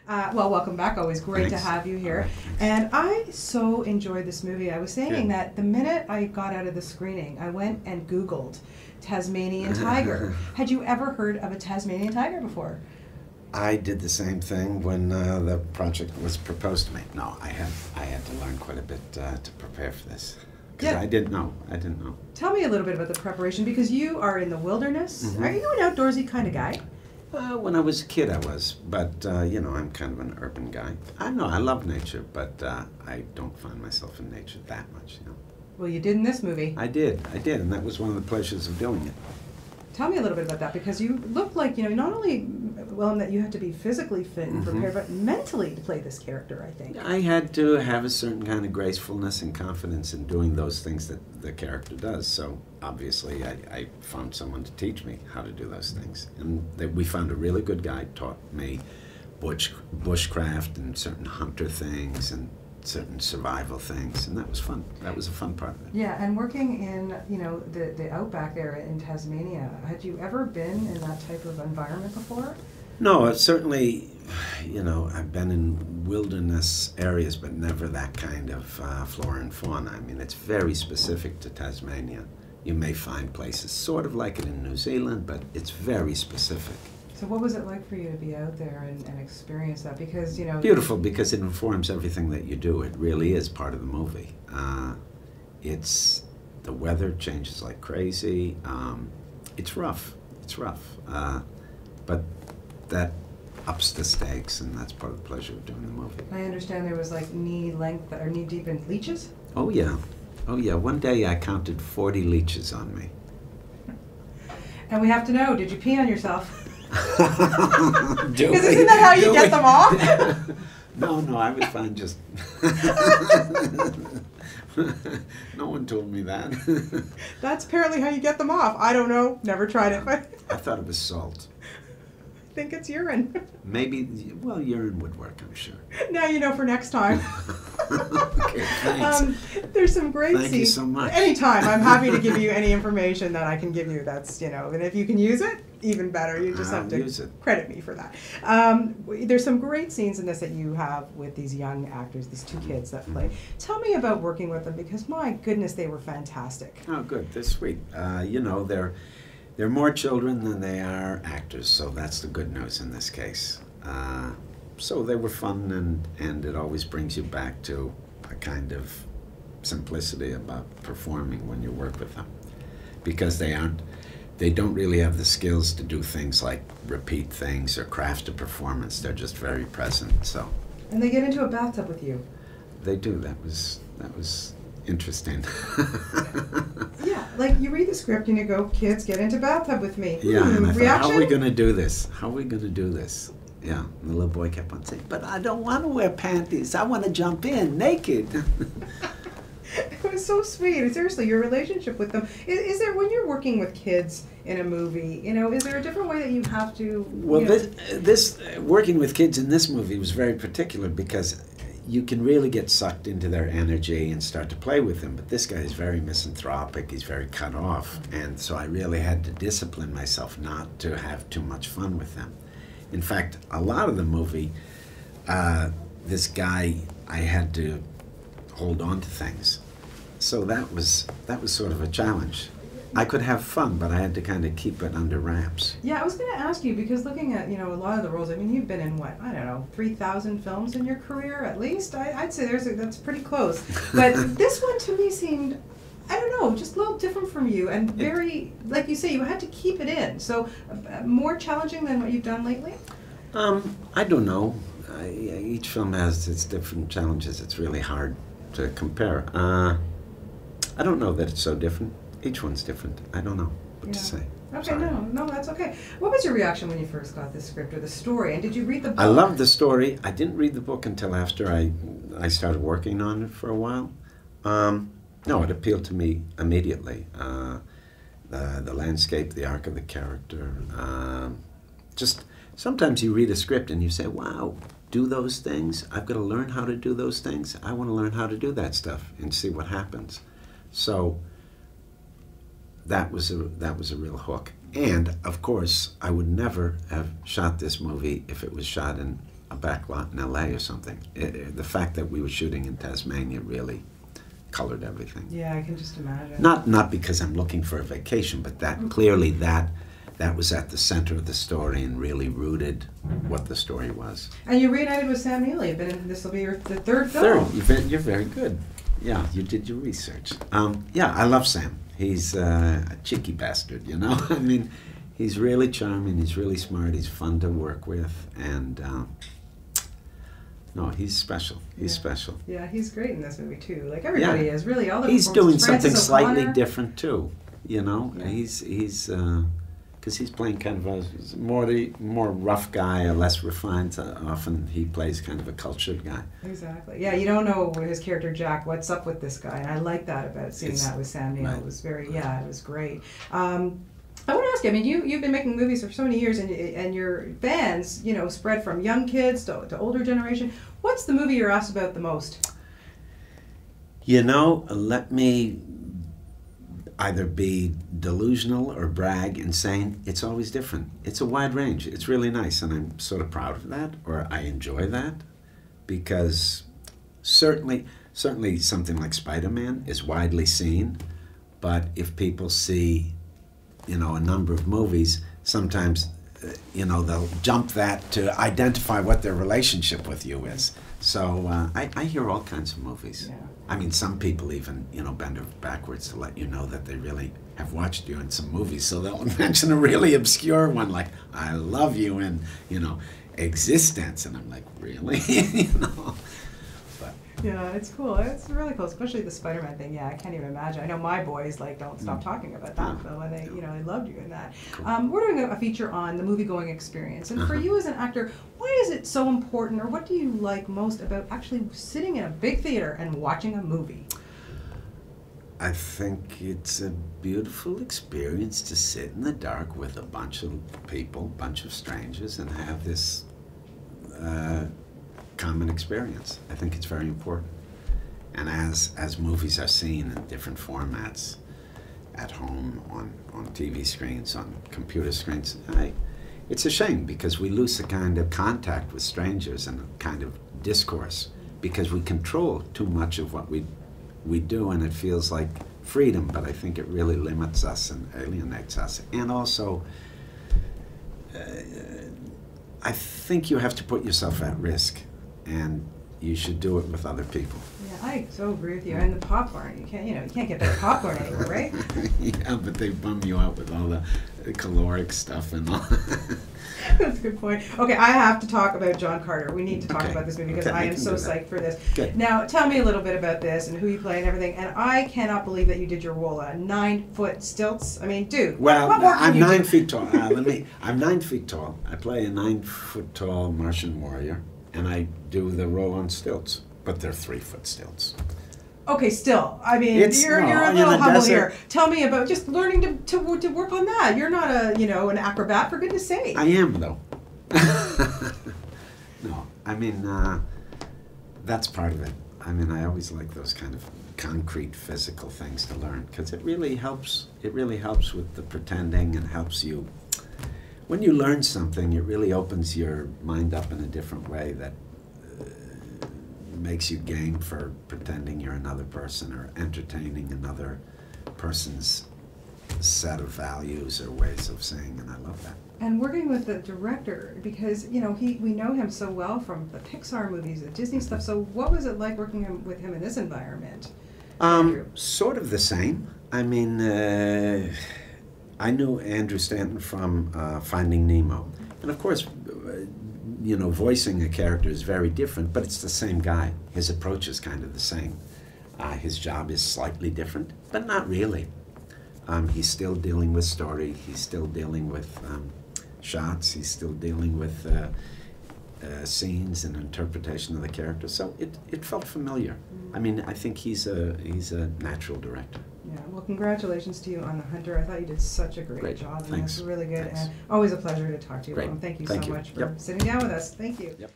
Well, welcome back. Always great to have you here. And I so enjoyed this movie. I was saying that the minute I got out of the screening, I went and Googled Tasmanian tiger. Had you ever heard of a Tasmanian tiger before? I did the same thing when the project was proposed to me. No, I had to learn quite a bit to prepare for this. Because I didn't know. Tell me a little bit about the preparation, because you are in the wilderness. Mm-hmm. Are you an outdoorsy kind of guy? When I was a kid, I was. But, you know, I'm kind of an urban guy. I love nature, but I don't find myself in nature that much, you know. Well, you did in this movie. I did, and that was one of the pleasures of doing it. Tell me a little bit about that, because you look like, you know, not only, well, that you had to be physically fit and prepared, but mentally to play this character, I think. I had to have a certain kind of gracefulness and confidence in doing those things that the character does. So, obviously, I found someone to teach me how to do those things. And we found a really good guy, taught me bushcraft and certain hunter things and certain survival things, and that was fun. That was a fun part of it. Yeah, and working in, you know, the outback area in Tasmania, had you ever been in that type of environment before? No, certainly, you know, I've been in wilderness areas, but never that kind of flora and fauna. I mean, it's very specific to Tasmania. You may find places sort of like it in New Zealand, but it's very specific. So what was it like for you to be out there and experience that? Because, you know... Beautiful, because it informs everything that you do. It really is part of the movie. The weather changes like crazy. It's rough. But that ups the stakes, and that's part of the pleasure of doing the movie. I understand there was like knee length or knee deep in leeches? Oh yeah. One day I counted 40 leeches on me. And we have to know, did you pee on yourself? Because isn't that how you get them off? No, I was fine just... No one told me that. That's apparently how you get them off. I don't know. Never tried it. I thought it was salt. I think it's urine. Maybe, well, urine would work, I'm sure. Now you know for next time. Okay, thanks. There's some great scenes. Thank you so much. Anytime. I'm happy to give you any information that I can give you. That's, you know, and if you can use it, even better. You just have to credit me for that. There's some great scenes in this that you have with these young actors, these two kids that play. Tell me about working with them, because my goodness, they were fantastic. Oh, good. They're sweet. You know, they're more children than they are actors, so that's the good news in this case. So they were fun, and it always brings you back to a kind of simplicity about performing when you work with them, because they don't really have the skills to do things like repeat things or craft a performance. They're just very present. So. And they get into a bathtub with you. They do. That was interesting. Yeah, like you read the script and you go, "Kids, get into bathtub with me." Yeah, and I thought, how are we going to do this? Yeah, and the little boy kept on saying, "But I don't want to wear panties. I want to jump in naked." It was so sweet. Seriously, your relationship with them. Is there, when you're working with kids in a movie, you know, is there a different way that you have to... Well, this working with kids in this movie was very particular, because you can really get sucked into their energy and start to play with them. But this guy is very misanthropic. He's very cut off. And so I really had to discipline myself not to have too much fun with them. In fact, a lot of the movie, this guy, I had to hold on to things. So that was sort of a challenge. I could have fun, but I had to kind of keep it under wraps. Yeah, I was going to ask you, because looking at, you know, a lot of the roles, I mean, you've been in, what, I don't know, 3,000 films in your career, at least? I'd say that's pretty close. But this one, to me, seemed, I don't know, just a little different from you, and very, like you say, you had to keep it in. So, more challenging than what you've done lately? I don't know. Each film has its different challenges. It's really hard to compare. I don't know that it's so different. Each one's different. I don't know what to say. Okay, no, that's okay. What was your reaction when you first got the script or the story? And did you read the book? I loved the story. I didn't read the book until after I started working on it for a while. No, it appealed to me immediately. The landscape, the arc of the character. Just sometimes you read a script and you say, wow, do those things? I've got to learn how to do those things. I want to learn how to do that stuff and see what happens. So that was a real hook. And of course, I would never have shot this movie if it was shot in a back lot in L.A. or something. The fact that we were shooting in Tasmania really colored everything. Yeah, I can just imagine. Not because I'm looking for a vacation, but that clearly that was at the center of the story and really rooted what the story was. And you reunited with Sam Neill. This will be the third film. Third. You're very good. Yeah, you did your research. Yeah, I love Sam. He's a cheeky bastard, you know. I mean, he's really charming. He's really smart. He's fun to work with, and no, he's special. He's special. Yeah, he's great in this movie too. Like everybody is really. All the he's doing something Francis slightly O'Connor. different too. You know, Yeah. he's because he's playing kind of a more rough guy, a less refined. Often he plays kind of a cultured guy. Exactly. Yeah, you don't know his character Jack. What's up with this guy? And I like that about seeing that with Sam Neill. Right. It was very. Yeah, it was great. I want to ask you. I mean, you've been making movies for so many years, and your fans, you know, spread from young kids to older generation. What's the movie you're asked about the most? You know, let me either be delusional or brag and saying it's always different. It's a wide range. It's really nice, and I'm sort of proud of that, or I enjoy that, because certainly something like Spider-Man is widely seen, but if people see, you know, a number of movies, sometimes, you know, they'll jump that to identify what their relationship with you is. So I hear all kinds of movies. Yeah. I mean, some people even, you know, bend over backwards to let you know that they really have watched you in some movies. So they'll mention a really obscure one like, I love you in, you know, Existence. And I'm like, really? You know? But Yeah, it's cool. It's really cool, especially the Spider-Man thing. Yeah, I can't even imagine. I know my boys like don't stop talking about that film, and they, you know, they loved you in that. Cool. We're doing a feature on the movie-going experience, and for you as an actor, why is it so important, or what do you like most about actually sitting in a big theater and watching a movie? I think it's a beautiful experience to sit in the dark with a bunch of people, a bunch of strangers, and have this common experience. I think it's very important. And as movies are seen in different formats, at home, on TV screens, on computer screens, it's a shame because we lose a kind of contact with strangers and a kind of discourse because we control too much of what we do, and it feels like freedom, but I think it really limits us and alienates us. And also, I think you have to put yourself at risk, and you should do it with other people. Yeah, I so agree with you. And the popcorn, you can't get better popcorn anywhere, right? Yeah, but they bum you out with all the caloric stuff and all. That's a good point. Okay, I have to talk about John Carter. We need to talk about this movie because I am so psyched for this. Good. Now, tell me a little bit about this and who you play and everything. And I cannot believe that you did your role on 9-foot stilts. I mean, dude, Well, what more can I'm you 9 do? feet tall. I'm 9 feet tall. I play a 9-foot tall Martian warrior, and I do the role on stilts, but they're 3-foot stilts. Okay, still, I mean, It's- you're no, a in little the humble desert- here. Tell me about just learning to work on that. You're not an acrobat, for goodness sake. I am, though. No, I mean, that's part of it. I mean, I always like those kind of concrete physical things to learn because it really helps. It really helps with the pretending and helps you. When you learn something, it really opens your mind up in a different way that makes you game for pretending you're another person or entertaining another person's set of values or ways of saying, and I love that. And working with the director, because we know him so well from the Pixar movies, the Disney stuff. So what was it like working with him in this environment? Andrew? Sort of the same. I mean, I knew Andrew Stanton from Finding Nemo, and of course, voicing a character is very different, but it's the same guy. His approach is kind of the same. His job is slightly different, but not really. He's still dealing with story. He's still dealing with shots. He's still dealing with scenes and interpretation of the character. So it felt familiar. I mean, I think he's a natural director. Yeah, well, congratulations to you on The Hunter. I thought you did such a great job. And Thanks. It was really good. Thanks. And always a pleasure to talk to you. Great. Willem. Thank you Thank so you. much for Yep. sitting down with us. Thank you. Yep.